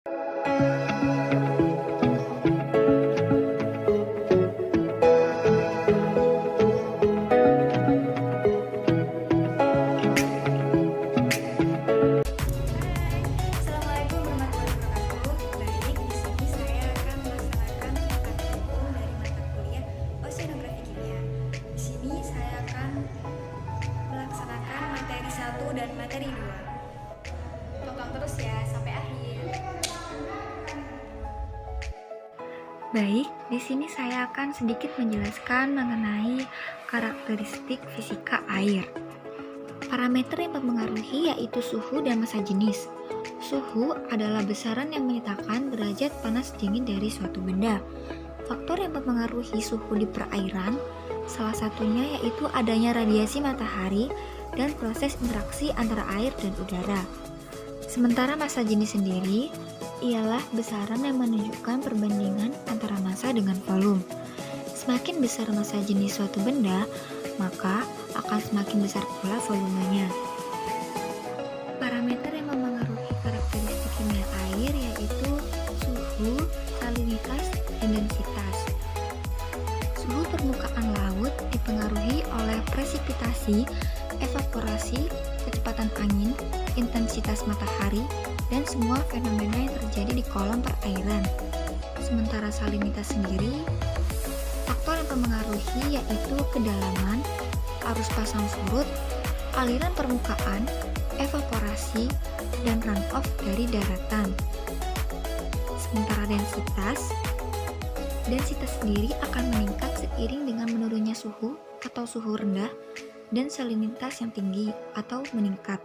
Assalamualaikum warahmatullahi wabarakatuh. Baik, di sini saya akan melaksanakan materi umum dari mata kuliah Oceanografi Kimia. Di sini saya akan melaksanakan materi 1 dan materi 2. Tonton terus ya sampai akhir. Baik, di sini saya akan sedikit menjelaskan mengenai karakteristik fisika air. Parameter yang mempengaruhi yaitu suhu dan massa jenis. Suhu adalah besaran yang menyatakan derajat panas dingin dari suatu benda. Faktor yang mempengaruhi suhu di perairan, salah satunya yaitu adanya radiasi matahari dan proses interaksi antara air dan udara. Sementara massa jenis sendiri ialah besaran yang menunjukkan perbandingan antara massa dengan volume. Semakin besar massa jenis suatu benda, maka akan semakin besar pula volumenya. Parameter yang mempengaruhi karakteristik kimia air yaitu suhu, salinitas, dan densitas. Suhu permukaan laut dipengaruhi oleh presipitasi, evaporasi, kecepatan angin, intensitas matahari, dan semua fenomena yang terjadi di kolam perairan. Sementara salinitas sendiri, faktor yang mempengaruhi yaitu kedalaman, arus pasang surut, aliran permukaan, evaporasi, dan runoff dari daratan. Sementara densitas sendiri akan meningkat seiring dengan menurunnya suhu atau suhu rendah dan salinitas yang tinggi atau meningkat.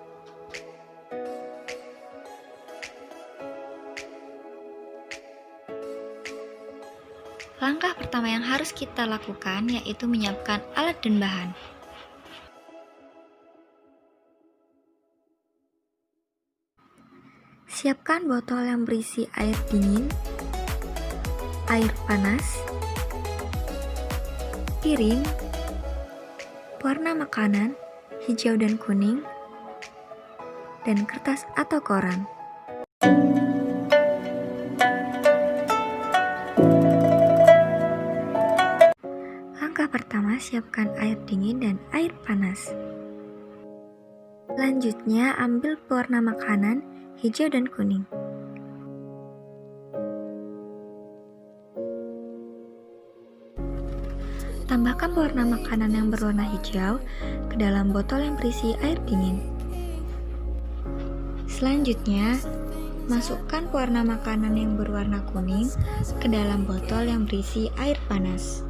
Langkah pertama yang harus kita lakukan yaitu menyiapkan alat dan bahan. Siapkan botol yang berisi air dingin, air panas, piring, pewarna makanan, hijau dan kuning, dan kertas atau koran. Langkah pertama, siapkan air dingin dan air panas. Selanjutnya, ambil pewarna makanan, hijau dan kuning. Tambahkan pewarna makanan yang berwarna hijau ke dalam botol yang berisi air dingin. Selanjutnya, masukkan pewarna makanan yang berwarna kuning ke dalam botol yang berisi air panas.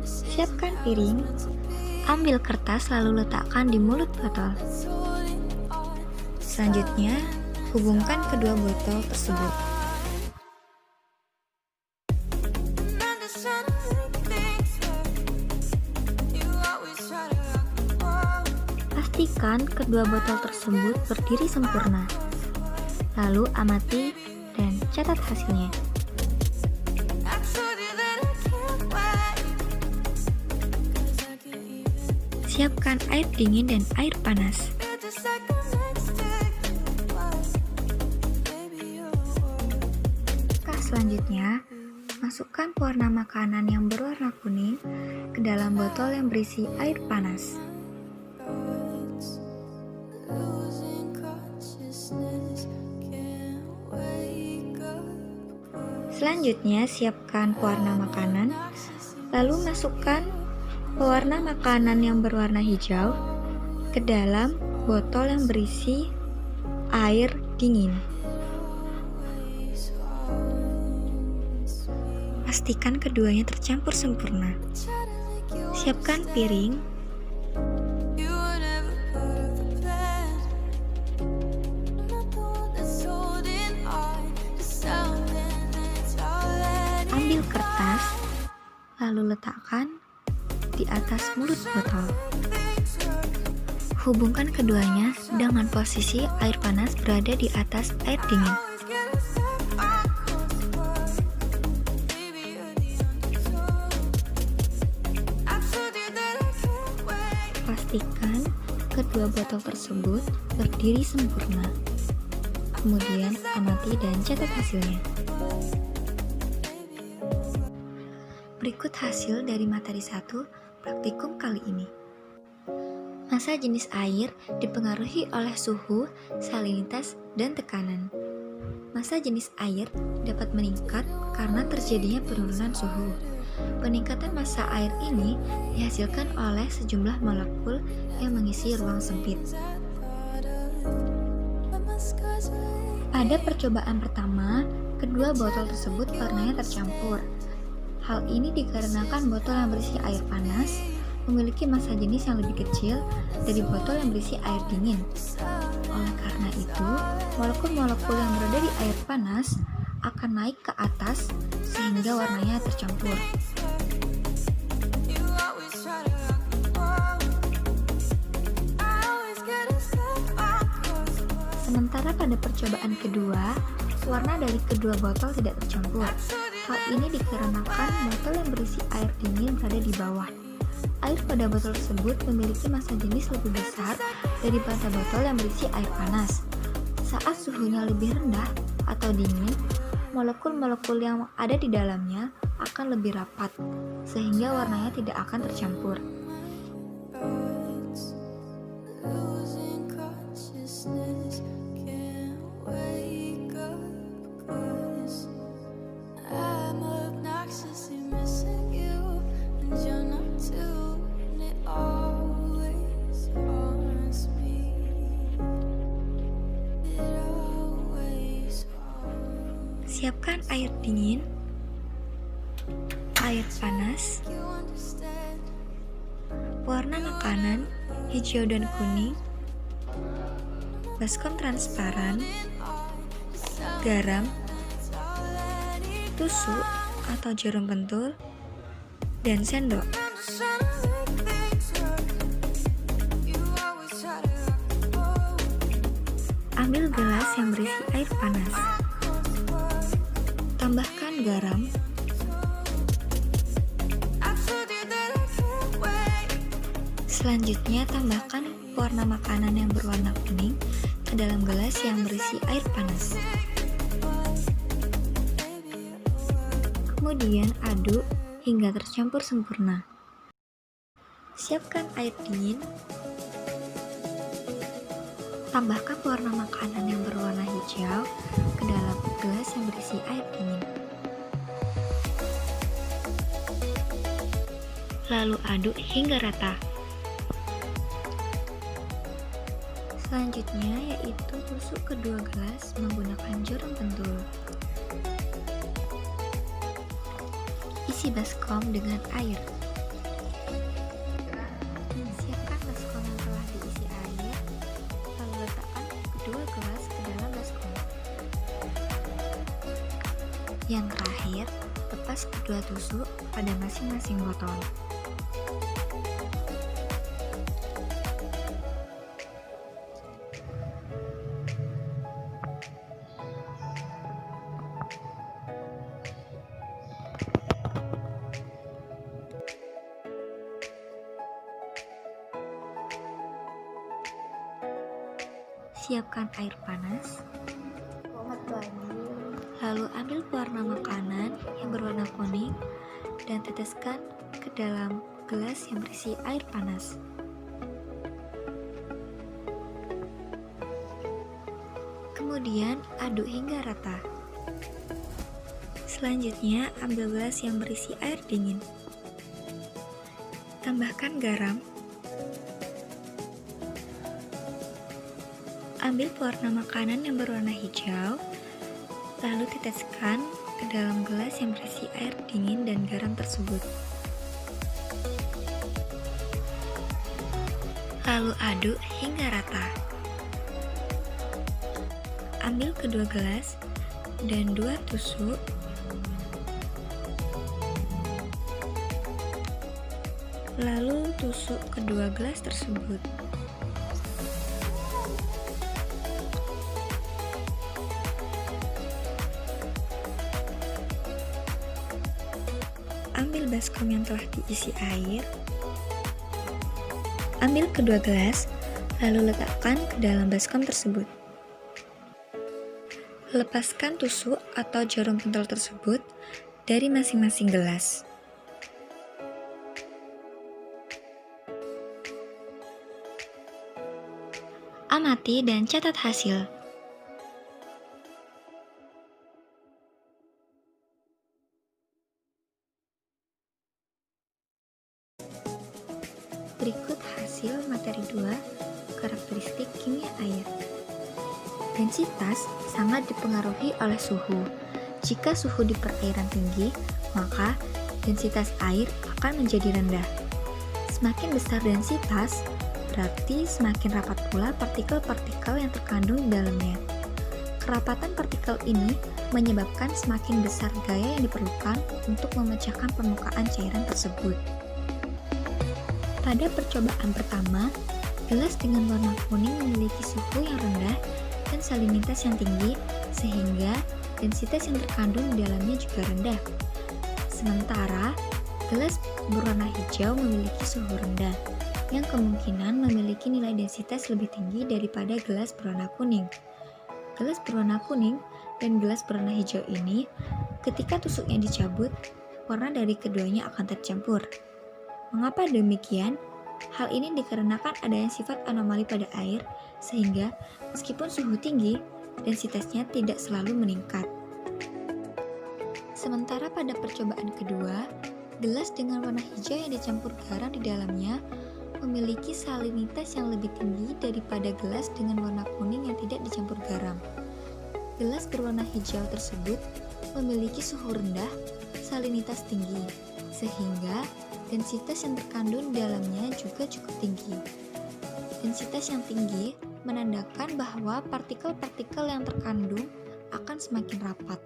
Siapkan piring, ambil kertas lalu letakkan di mulut botol. Selanjutnya, hubungkan kedua botol tersebut. Pastikan kedua botol tersebut berdiri sempurna. Lalu amati dan catat hasilnya. Siapkan air dingin dan air panas. Langkah selanjutnya, masukkan pewarna makanan yang berwarna kuning ke dalam botol yang berisi air panas. Selanjutnya, siapkan pewarna makanan, lalu masukkan pewarna makanan yang berwarna hijau ke dalam botol yang berisi air dingin. Pastikan keduanya tercampur sempurna. Siapkan piring, ambil kertas, lalu letakkan di atas mulut botol. Hubungkan keduanya dengan posisi air panas berada di atas air dingin. Pastikan kedua botol tersebut berdiri sempurna. Kemudian amati dan catat hasilnya. Berikut hasil dari materi 1 praktikum kali ini. Massa jenis air dipengaruhi oleh suhu, salinitas, dan tekanan. Massa jenis air dapat meningkat karena terjadinya penurunan suhu. Peningkatan massa air ini dihasilkan oleh sejumlah molekul yang mengisi ruang sempit. Pada percobaan pertama, kedua botol tersebut warnanya tercampur. Hal ini dikarenakan botol yang berisi air panas memiliki massa jenis yang lebih kecil dari botol yang berisi air dingin. Oleh karena itu, molekul-molekul yang berada di air panas akan naik ke atas sehingga warnanya tercampur. Sementara pada percobaan kedua, warna dari kedua botol tidak tercampur. Hal ini dikarenakan botol yang berisi air dingin berada di bawah. Air pada botol tersebut memiliki massa jenis lebih besar daripada botol yang berisi air panas. Saat suhunya lebih rendah atau dingin, molekul-molekul yang ada di dalamnya akan lebih rapat, sehingga warnanya tidak akan tercampur. Siapkan air dingin, air panas, warna makanan hijau dan kuning, baskom transparan, garam, tusuk atau jarum pentul, dan sendok. Ambil gelas yang berisi air panas. Tambahkan garam, selanjutnya tambahkan warna makanan yang berwarna kuning ke dalam gelas yang berisi air panas. Kemudian aduk hingga tercampur sempurna. Siapkan air dingin. Tambahkan warna makanan yang berwarna hijau ke dalam gelas yang berisi air dingin. Lalu aduk hingga rata. Selanjutnya yaitu tusuk kedua gelas menggunakan jarum pentul. Isi baskom dengan air. Siapkan baskom yang telah diisi air, lalu letakkan kedua gelas ke dalam baskom. Yang terakhir, lepas kedua tusuk pada masing-masing botol. Siapkan air panas. Lalu ambil pewarna makanan yang berwarna kuning dan teteskan ke dalam gelas yang berisi air panas. Kemudian aduk hingga rata. Selanjutnya ambil gelas yang berisi air dingin. Tambahkan garam. Ambil pewarna makanan yang berwarna hijau, lalu teteskan ke dalam gelas yang berisi air dingin dan garam tersebut. Lalu aduk hingga rata. Ambil kedua gelas dan 2 tusuk. Lalu tusuk kedua gelas tersebut. Ambil baskom yang telah diisi air. Ambil kedua gelas, lalu letakkan ke dalam baskom tersebut. Lepaskan tusuk atau jarum pentul tersebut dari masing-masing gelas. Amati dan catat hasil. Berikut hasil materi 2, karakteristik kimia air. Densitas sangat dipengaruhi oleh suhu. Jika suhu di perairan tinggi, maka densitas air akan menjadi rendah. Semakin besar densitas, berarti semakin rapat pula partikel-partikel yang terkandung di dalamnya. Kerapatan partikel ini menyebabkan semakin besar gaya yang diperlukan untuk memecahkan permukaan cairan tersebut. Pada percobaan pertama, gelas dengan warna kuning memiliki suhu yang rendah dan salinitas yang tinggi, sehingga densitas yang terkandung di dalamnya juga rendah. Sementara, gelas berwarna hijau memiliki suhu rendah, yang kemungkinan memiliki nilai densitas lebih tinggi daripada gelas berwarna kuning. Gelas berwarna kuning dan gelas berwarna hijau ini, ketika tusuknya dicabut, warna dari keduanya akan tercampur. Mengapa demikian? Hal ini dikarenakan adanya sifat anomali pada air, sehingga meskipun suhu tinggi, densitasnya tidak selalu meningkat. Sementara pada percobaan kedua, gelas dengan warna hijau yang dicampur garam di dalamnya memiliki salinitas yang lebih tinggi daripada gelas dengan warna kuning yang tidak dicampur garam. Gelas berwarna hijau tersebut memiliki suhu rendah, salinitas tinggi, sehingga densitas yang terkandung di dalamnya juga cukup tinggi. Densitas yang tinggi menandakan bahwa partikel-partikel yang terkandung akan semakin rapat.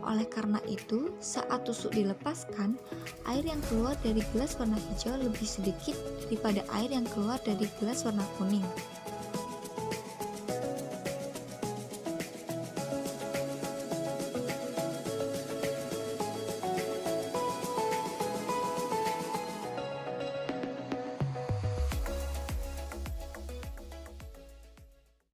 Oleh karena itu, saat tusuk dilepaskan, air yang keluar dari gelas warna hijau lebih sedikit daripada air yang keluar dari gelas warna kuning.